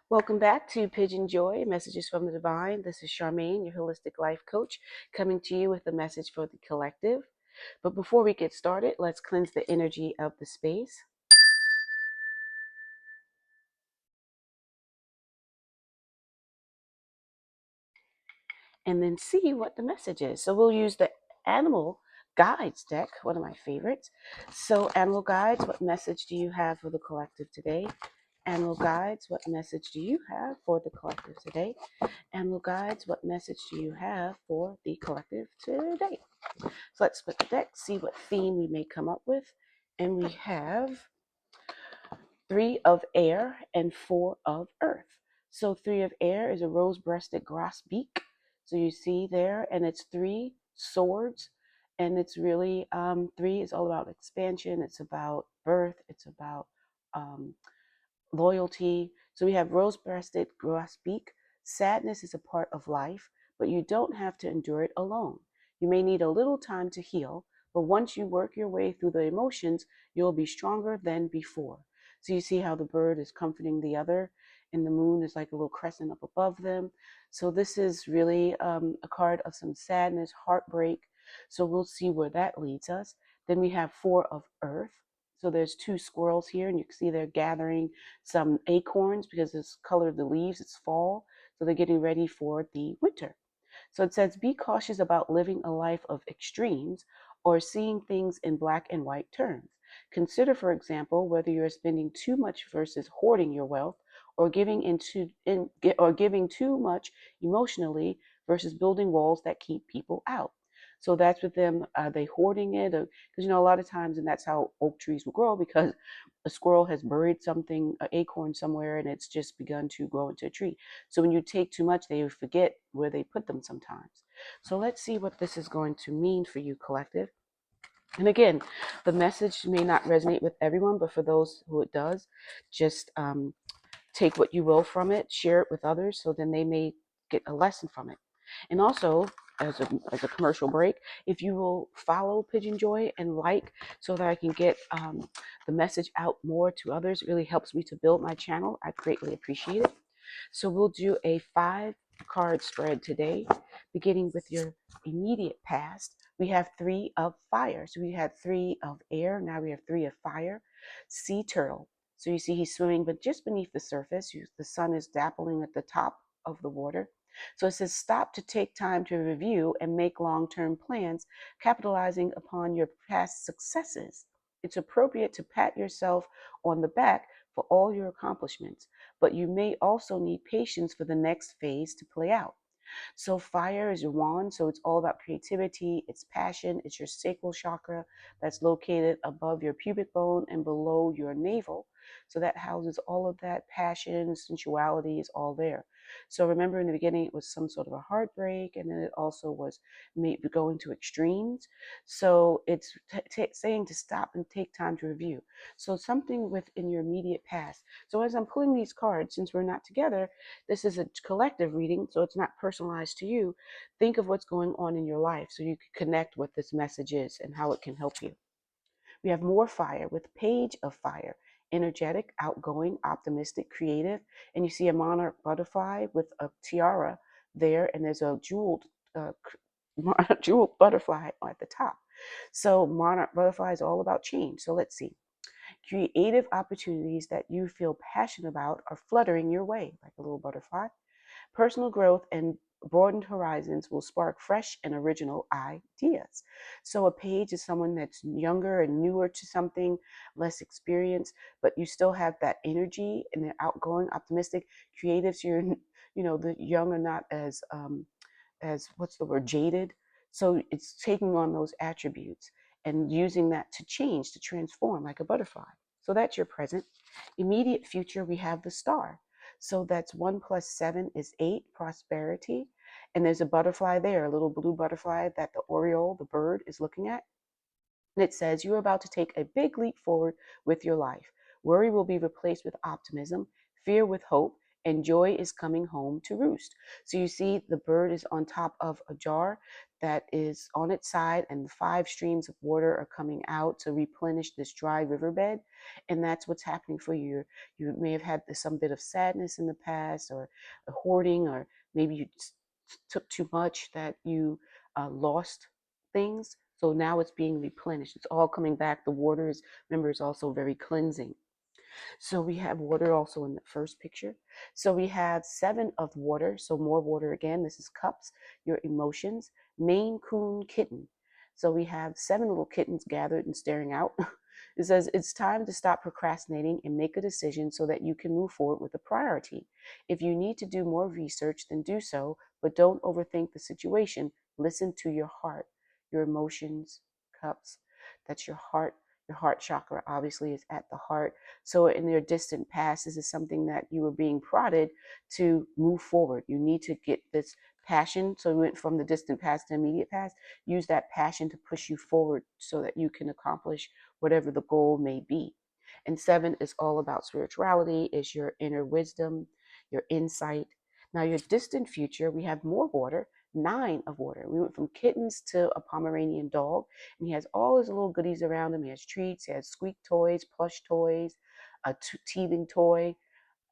Welcome back to PYJynJoy, Messages from the Divine. This is Charmaine, your holistic life coach, coming to you with a message for the collective. But before we get started, let's cleanse the energy of the space and then see what the message is. So we'll use the Animal Guides deck, one of my favorites. So, Animal Guides, what message do you have for the collective today? Animal Guides, what message do you have for the collective today? Animal Guides, what message do you have for the collective today? So let's split the deck, see what theme we may come up with. And we have 3 of air and 4 of earth. So 3 of air is a rose-breasted grosbeak. So you see there, and it's 3 swords. And it's really, 3 is all about expansion. It's about birth. It's about loyalty. So we have rose-breasted grosbeak. Sadness is a part of life, but you don't have to endure it alone. You may need a little time to heal, but once you work your way through the emotions, you'll be stronger than before. So you see how the bird is comforting the other, and the moon is like a little crescent up above them. So this is really a card of some sadness, heartbreak. So we'll see where that leads us. Then we have 4 of earth. So there's 2 squirrels here, and you can see they're gathering some acorns because it's color of the leaves, it's fall. So they're getting ready for the winter. So it says, be cautious about living a life of extremes or seeing things in black and white terms. Consider, for example, whether you're spending too much versus hoarding your wealth, or giving too much emotionally versus building walls that keep people out. So that's with them. Are they hoarding it? Because a lot of times, and that's how oak trees will grow, because a squirrel has buried something, an acorn somewhere, and it's just begun to grow into a tree. So when you take too much, they forget where they put them sometimes. So let's see what this is going to mean for you, collective. And again, the message may not resonate with everyone, but for those who it does, just take what you will from it, share it with others, so then they may get a lesson from it. And also, as a commercial break, if you will follow PYJynJoy and like, so that I can get the message out more to others, it really helps me to build my channel. I greatly appreciate it. So we'll do a 5-card spread today, beginning with your immediate past. We have 3 of fire. So we had 3 of air. Now we have 3 of fire. Sea turtle. So you see he's swimming, but just beneath the surface. The sun is dappling at the top of the water. So it says, stop to take time to review and make long-term plans, capitalizing upon your past successes. It's appropriate to pat yourself on the back for all your accomplishments, but you may also need patience for the next phase to play out. So fire is your wand, so it's all about creativity, it's passion, it's your sacral chakra that's located above your pubic bone and below your navel. So that houses all of that passion, sensuality is all there. So remember, in the beginning it was some sort of a heartbreak, and then it also was maybe going to extremes. So it's saying to stop and take time to review. So something within your immediate past. So as I'm pulling these cards, since we're not together, this is a collective reading, so it's not personalized to you. Think of what's going on in your life so you can connect what this message is and how it can help you. We have more fire with Page of Fire. Energetic, outgoing, optimistic, creative. And you see a monarch butterfly with a tiara there, and there's a uh, jeweled butterfly at the top. So monarch butterfly is all about change. So let's see. Creative opportunities that you feel passionate about are fluttering your way like a little butterfly. Personal growth and broadened horizons will spark fresh and original ideas. So a page is someone that's younger and newer to something, less experienced, but you still have that energy, and they're outgoing, optimistic, creatives. The young are not as what's the word, jaded. So it's taking on those attributes and using that to change, to transform like a butterfly. So that's your present. Immediate future, we have the star. So that's 1 plus 7 is 8, prosperity. And there's a butterfly there, a little blue butterfly that the oriole, the bird, is looking at. And it says, you're about to take a big leap forward with your life. Worry will be replaced with optimism, fear with hope, and joy is coming home to roost. So you see the bird is on top of a jar that is on its side, and 5 streams of water are coming out to replenish this dry riverbed. And that's what's happening for you. You may have had some bit of sadness in the past, or a hoarding, or maybe you took too much that you lost things. So now it's being replenished. It's all coming back. The water is, remember, is also very cleansing. So we have water also in the first picture. So we have 7 of water. So more water again. This is cups, your emotions, Maine Coon kitten. So we have 7 little kittens gathered and staring out. It says it's time to stop procrastinating and make a decision so that you can move forward with a priority. If you need to do more research, then do so, but don't overthink the situation. Listen to your heart, your emotions, cups. That's your heart. Your heart chakra obviously is at the heart. So in your distant past, this is something that you were being prodded to move forward. You need to get this passion. So we went from the distant past to immediate past. Use that passion to push you forward so that you can accomplish whatever the goal may be. And 7 is all about spirituality, is your inner wisdom, your insight. Now your distant future, we have more water, 9 of water. We went from kittens to a Pomeranian dog, and he has all his little goodies around him. He has treats, he has squeak toys, plush toys, a teething toy,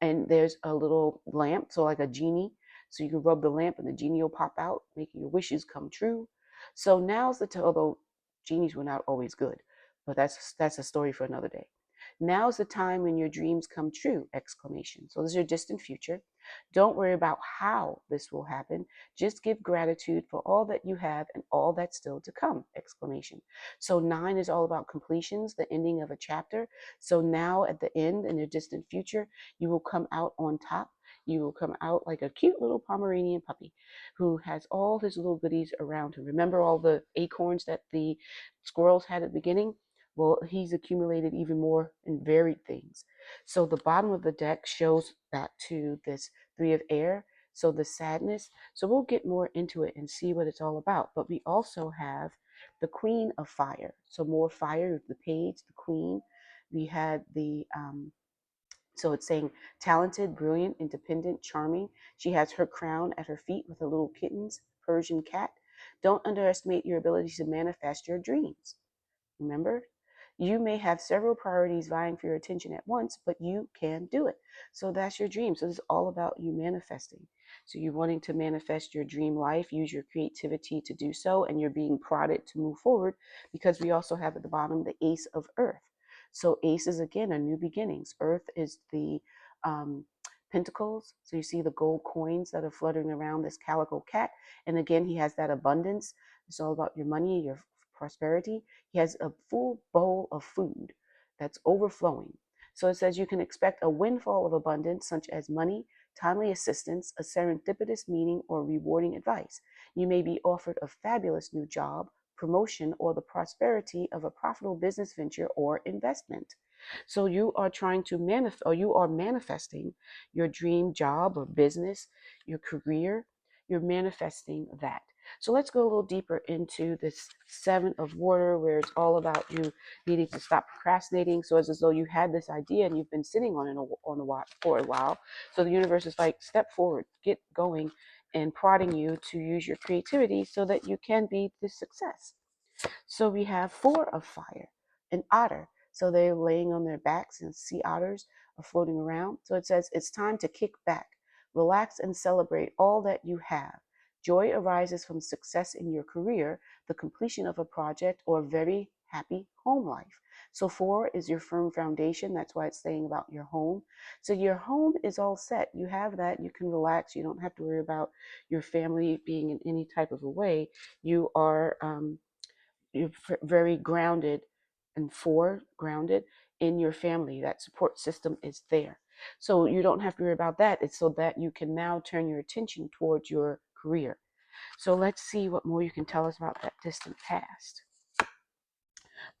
and there's a little lamp, so like a genie. So you can rub the lamp and the genie will pop out, making your wishes come true. So now's the time, although genies were not always good, but that's a story for another day. Now's the time when your dreams come true, exclamation. So this is your distant future. Don't worry about how this will happen. Just give gratitude for all that you have and all that's still to come, exclamation. So 9 is all about completions, the ending of a chapter. So now at the end, in your distant future, you will come out on top. You will come out like a cute little Pomeranian puppy who has all his little goodies around him. Remember all the acorns that the squirrels had at the beginning? Well, he's accumulated even more and varied things. So the bottom of the deck shows back to this 3 of air. So the sadness. So we'll get more into it and see what it's all about. But we also have the Queen of Fire. So more fire, the page, the queen. We had the so it's saying talented, brilliant, independent, charming. She has her crown at her feet with her little kittens, Persian cat. Don't underestimate your ability to manifest your dreams. Remember, you may have several priorities vying for your attention at once, but you can do it. So that's your dream. So this is all about you manifesting. So you're wanting to manifest your dream life, use your creativity to do so, and you're being prodded to move forward because we also have at the bottom the Ace of Earth. So Ace is again a new beginnings. Earth is the pentacles. So you see the gold coins that are fluttering around this calico cat. And again, he has that abundance. It's all about your money, your prosperity. He has a full bowl of food that's overflowing. So it says you can expect a windfall of abundance, such as money, timely assistance, a serendipitous meeting, or rewarding advice. You may be offered a fabulous new job, promotion, or the prosperity of a profitable business venture or investment. So you are trying to manifest, or you are manifesting your dream job or business, your career. You're manifesting that. So let's go a little deeper into this 7 of water, where it's all about you needing to stop procrastinating. So it's as though you had this idea and you've been sitting on it for a while. So the universe is like, step forward, get going, and prodding you to use your creativity so that you can be the success. So we have 4 of fire, an otter. So they're laying on their backs, and sea otters are floating around. So it says it's time to kick back, relax, and celebrate all that you have. Joy arises from success in your career, the completion of a project, or a very happy home life. So 4 is your firm foundation. That's why it's saying about your home. So your home is all set. You have that. You can relax. You don't have to worry about your family being in any type of a way. You are you're very grounded, and 4 grounded in your family. That support system is there. So you don't have to worry about that. It's so that you can now turn your attention towards your career. So let's see what more you can tell us about that distant past.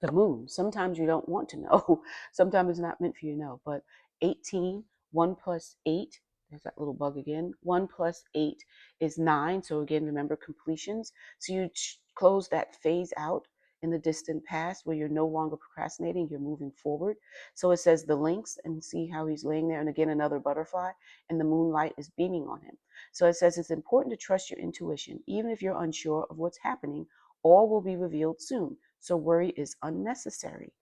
The moon. Sometimes you don't want to know. Sometimes it's not meant for you to know. But 18, 1 plus 8, there's that little bug again. 1 plus 8 is 9. So again, remember completions. So you close that phase out in the distant past where you're no longer procrastinating, you're moving forward. So it says the links, and see how he's laying there, and again another butterfly, and the moonlight is beaming on him. So it says it's important to trust your intuition. Even if you're unsure of what's happening, all will be revealed soon. So worry is unnecessary.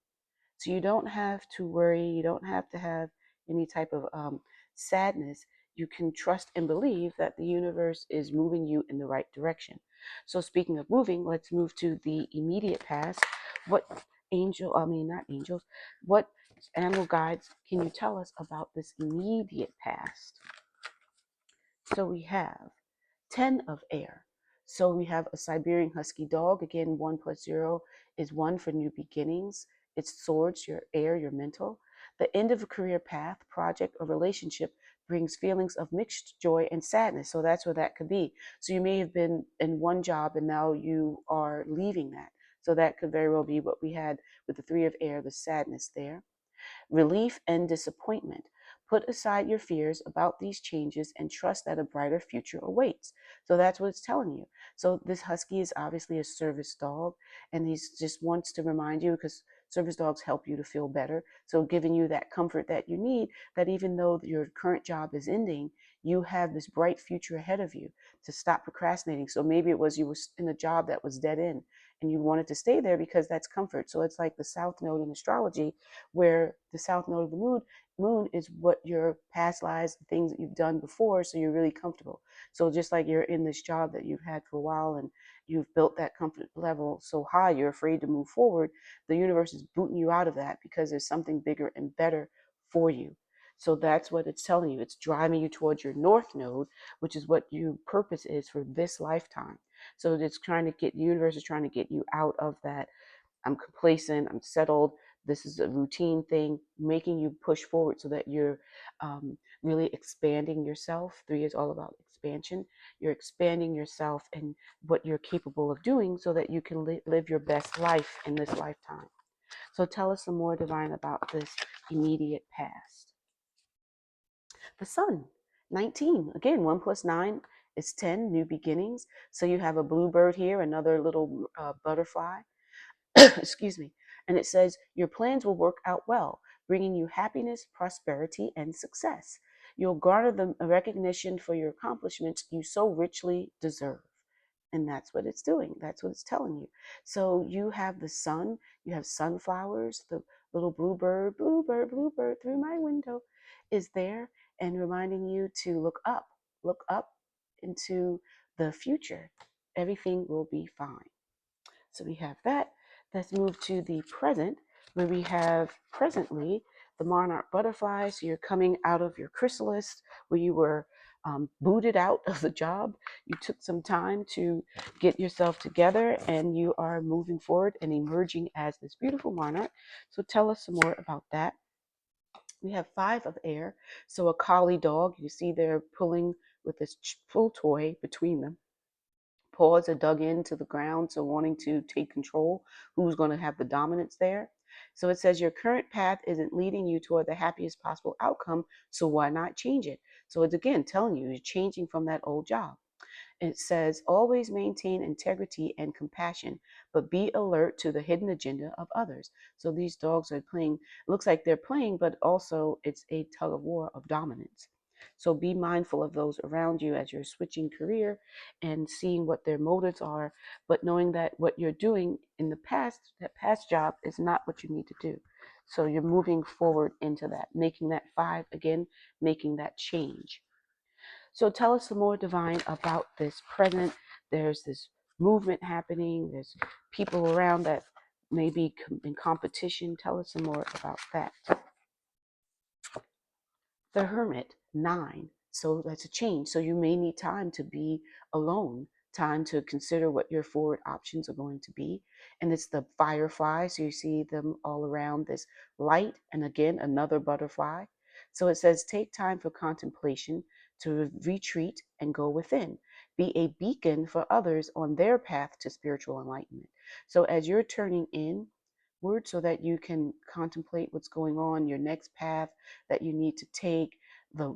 So you don't have to worry, you don't have to have any type of sadness. You can trust and believe that the universe is moving you in the right direction. So speaking of moving, let's move to the immediate past. What not angels, what animal guides can you tell us about this immediate past? So we have 10 of air. So we have a Siberian Husky dog. Again, 1 plus 0 is 1 for new beginnings. It's swords, your air, your mental. The end of a career path, project, or relationship brings feelings of mixed joy and sadness. So that's where that could be. So you may have been in one job and now you are leaving that. So that could very well be what we had with the 3 of air, the sadness there. Relief and disappointment. Put aside your fears about these changes and trust that a brighter future awaits. So that's what it's telling you. So this husky is obviously a service dog, and he just wants to remind you, because service dogs help you to feel better. So giving you that comfort that you need, that even though your current job is ending, you have this bright future ahead of you to stop procrastinating. So maybe it was you were in a job that was dead end and you wanted to stay there because that's comfort. So it's like the south node in astrology, where the south node of the moon is what your past lives, the things that you've done before, so you're really comfortable. So just like you're in this job that you've had for a while and you've built that comfort level so high you're afraid to move forward, the universe is booting you out of that because there's something bigger and better for you. So that's what it's telling you. It's driving you towards your north node, which is what your purpose is for this lifetime. So it's trying to get, the universe is trying to get you out of that I'm complacent, I'm settled, this is a routine thing, making you push forward so that you're really expanding yourself. 3 is all about expansion. You're expanding yourself and what you're capable of doing so that you can live your best life in this lifetime. So tell us some more, Divine, about this immediate past. The sun, 19. Again, 1 plus 9 is 10, new beginnings. So you have a bluebird here, another little butterfly. Excuse me. And it says, your plans will work out well, bringing you happiness, prosperity, and success. You'll garner the recognition for your accomplishments you so richly deserve. And that's what it's doing. That's what it's telling you. So you have the sun, you have sunflowers, the little bluebird, bluebird, bluebird through my window is there and reminding you to look up into the future. Everything will be fine. So we have that. Let's move to the present, where we have presently the monarch butterfly. So you're coming out of your chrysalis, where you were booted out of the job. You took some time to get yourself together, and you are moving forward and emerging as this beautiful monarch. So tell us some more about that. We have 5 of air. So a collie dog, you see they're pulling with this pull toy between them. Paws are dug into the ground, so wanting to take control, who's going to have the dominance there. So it says your current path isn't leading you toward the happiest possible outcome, so why not change it? So it's again telling you you're changing from that old job. It says always maintain integrity and compassion, but be alert to the hidden agenda of others. So these dogs are playing, looks like they're playing, but also it's a tug of war of dominance. So be mindful of those around you as you're switching career and seeing what their motives are, but knowing that what you're doing in the past, that past job, is not what you need to do. So you're moving forward into that, making that 5 again, making that change. So tell us some more, Divine, about this present. There's this movement happening. There's people around that may be in competition. Tell us some more about that. The Hermit, 9. So that's a change. So you may need time to be alone, time to consider what your forward options are going to be. And it's the firefly. So you see them all around this light. And again, another butterfly. So it says, take time for contemplation, to retreat and go within. Be a beacon for others on their path to spiritual enlightenment. So as you're turning in, so that you can contemplate what's going on, your next path that you need to take, the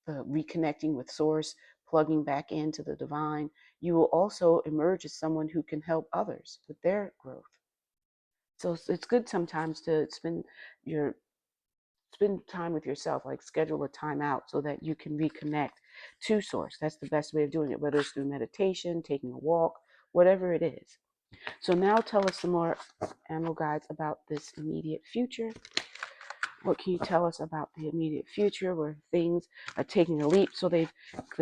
reconnecting with source, plugging back into the divine, you will also emerge as someone who can help others with their growth. So it's good sometimes to spend time with yourself, like schedule a time out so that you can reconnect to source. That's the best way of doing it, whether it's through meditation, taking a walk, whatever it is. So now tell us some more, animal guides, about this immediate future. What can you tell us about the immediate future where things are taking a leap? So the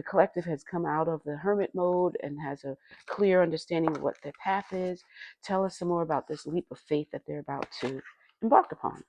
collective has come out of the hermit mode and has a clear understanding of what their path is. Tell us some more about this leap of faith that they're about to embark upon.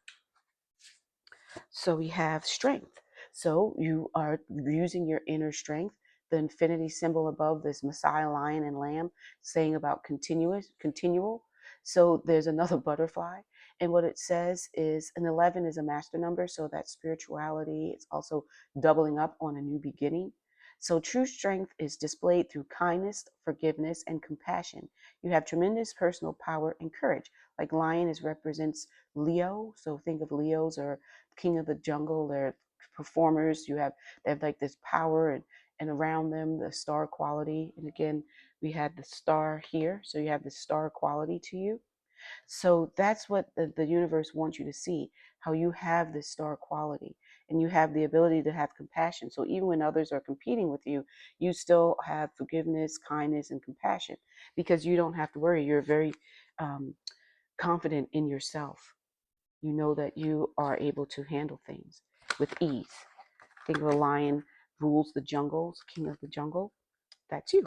So we have strength. So you are using your inner strength. The infinity symbol above this Messiah, lion, and lamb saying about continual. So there's another butterfly. And what it says is an 11 is a master number. So that's spirituality. It's also doubling up on a new beginning. So true strength is displayed through kindness, forgiveness, and compassion. You have tremendous personal power and courage. Like lion is represents Leo. So think of Leos or king of the jungle. They're performers. They have like this power and around them the star quality. And again, we had the star here. So you have the star quality to you. So that's what the universe wants you to see, how you have this star quality and you have the ability to have compassion. So even when others are competing with you, you still have forgiveness, kindness, and compassion because you don't have to worry. You're very confident in yourself. You know that you are able to handle things with ease. Think of a lion rules the jungles, king of the jungle. That's you.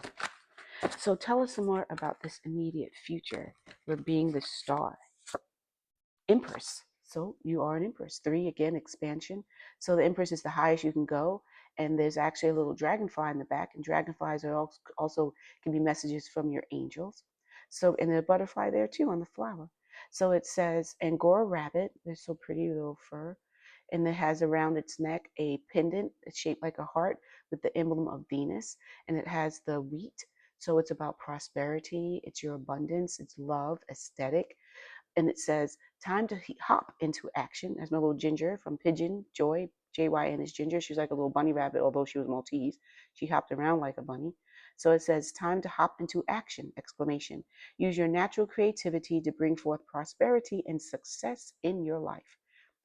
So tell us some more about this immediate future. We're being the star. Empress. So you are an Empress. 3, again, expansion. So the Empress is the highest you can go. And there's actually a little dragonfly in the back. And dragonflies are also can be messages from your angels. So, and the butterfly there too on the flower. So it says Angora rabbit. They're so pretty, little fur. And it has around its neck a pendant. It's shaped like a heart with the emblem of Venus. And it has the wheat. So it's about prosperity. It's your abundance. It's love, aesthetic. And it says, time to hop into action. There's my little ginger from PYJynJoy. JYN is ginger. She's like a little bunny rabbit, although she was Maltese. She hopped around like a bunny. So it says, time to hop into action, exclamation. Use your natural creativity to bring forth prosperity and success in your life.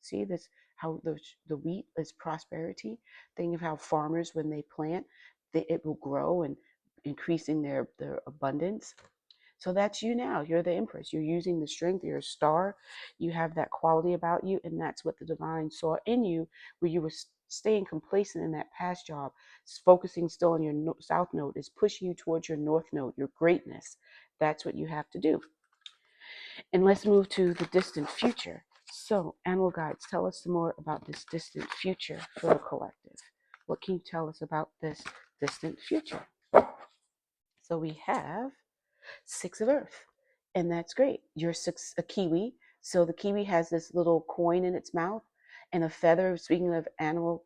See this, how the wheat is prosperity. Think of how farmers, when they plant, it will grow and increasing their abundance. So that's you now. You're the Empress. You're using the strength. You're a star. You have that quality about you. And that's what the divine saw in you, where you were staying complacent in that past job, focusing still on your south node, is pushing you towards your north node, your greatness. That's what you have to do. And let's move to the distant future. So, animal guides, tell us some more about this distant future for the collective. What can you tell us about this distant future? So we have 6 of Earth, and that's great. You're a kiwi, so the kiwi has this little coin in its mouth and a feather. Speaking of animal,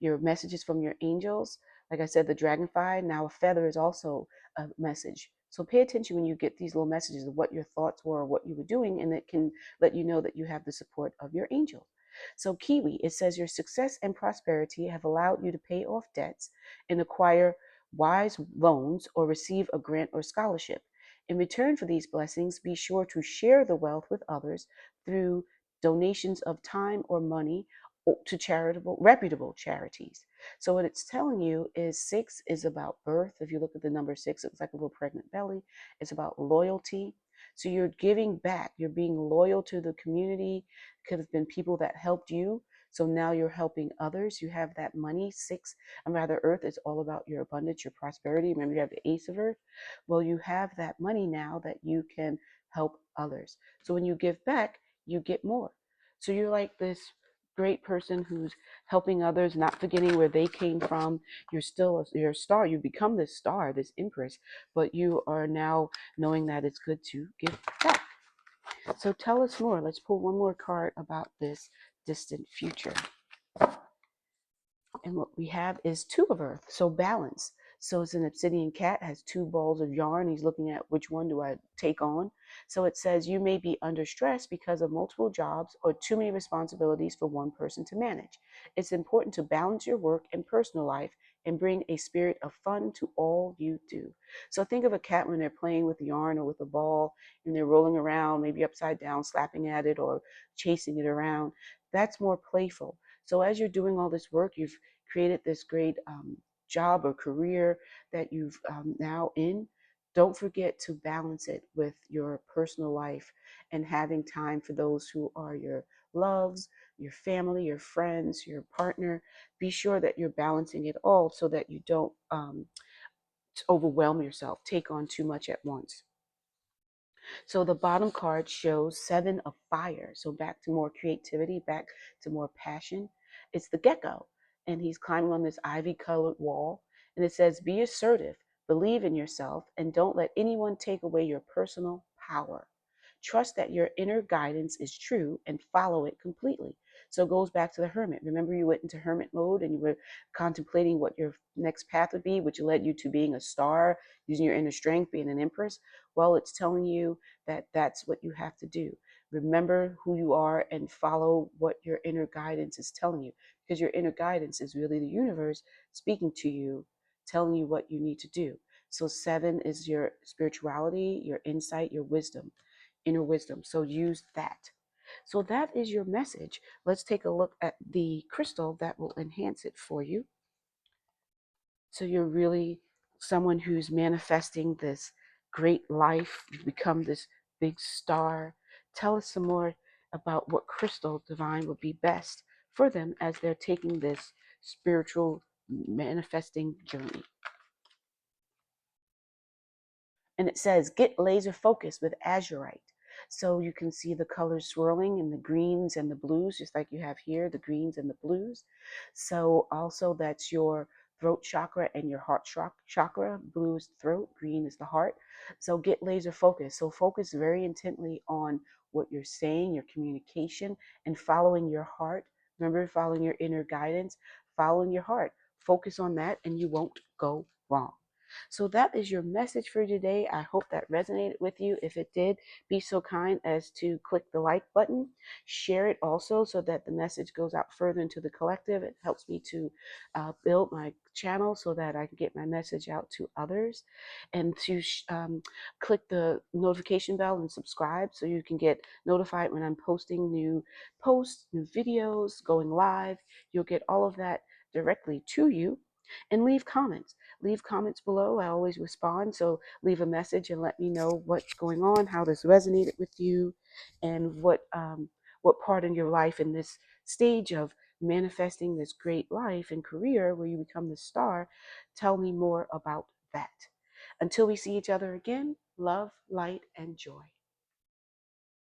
your messages from your angels, like I said, the dragonfly. Now a feather is also a message. So pay attention when you get these little messages of what your thoughts were or what you were doing, and it can let you know that you have the support of your angel. So kiwi, it says your success and prosperity have allowed you to pay off debts and acquire wise loans or receive a grant or scholarship. In return for these blessings, be sure to share the wealth with others through donations of time or money to reputable charities. So what it's telling you is 6 is about birth. If you look at the number 6, it looks like a little pregnant belly. It's about loyalty. So you're giving back. You're being loyal to the community. Could have been people that helped you. So now you're helping others. You have that money. 6, Earth is all about your abundance, your prosperity. Remember, you have the Ace of Earth. Well, you have that money now that you can help others. So when you give back, you get more. So you're like this great person who's helping others, not forgetting where they came from. You're a star. You become this star, this Empress, but you are now knowing that it's good to give back. So tell us more. Let's pull one more card about this distant future. And what we have is 2 of Earth, so balance. So it's an obsidian cat, has two balls of yarn. He's looking at which one do I take on. So it says you may be under stress because of multiple jobs or too many responsibilities for one person to manage. It's important to balance your work and personal life and bring a spirit of fun to all you do. So think of a cat when they're playing with yarn or with a ball and they're rolling around, maybe upside down, slapping at it or chasing it around. That's more playful. So as you're doing all this work, you've created this great job or career that you've now in. Don't forget to balance it with your personal life and having time for those who are your loves, your family, your friends, your partner. Be sure that you're balancing it all so that you don't overwhelm yourself, take on too much at once. So the bottom card shows 7 of fire. So back to more creativity, back to more passion. It's the gecko, and he's climbing on this ivy colored wall. And it says, be assertive, believe in yourself, and don't let anyone take away your personal power. Trust that your inner guidance is true and follow it completely. So it goes back to the hermit. Remember, you went into hermit mode and you were contemplating what your next path would be, which led you to being a star, using your inner strength, being an empress. Well, it's telling you that that's what you have to do. Remember who you are and follow what your inner guidance is telling you, because your inner guidance is really the universe speaking to you, telling you what you need to do. So 7 is your spirituality, your insight, your wisdom, inner wisdom. So use that. So that is your message. Let's take a look at the crystal that will enhance it for you. So you're really someone who's manifesting this great life. You become this big star. Tell us some more about what crystal divine would be best for them as they're taking this spiritual manifesting journey. And it says, get laser focused with azurite. So you can see the colors swirling in the greens and the blues, just like you have here, the greens and the blues. So also that's your throat chakra and your heart chakra. Blue is throat, green is the heart. So get laser focused. So focus very intently on what you're saying, your communication, and following your heart. Remember, following your inner guidance, following your heart. Focus on that and you won't go wrong. So that is your message for today. I hope that resonated with you. If it did, be so kind as to click the like button. Share it also so that the message goes out further into the collective. It helps me to build my channel so that I can get my message out to others. And to click the notification bell and subscribe so you can get notified when I'm posting new posts, new videos, going live. You'll get all of that directly to you. And leave comments. Leave comments below. I always respond. So leave a message and let me know what's going on, how this resonated with you, and what part in your life in this stage of manifesting this great life and career where you become the star. Tell me more about that. Until we see each other again, love, light, and joy.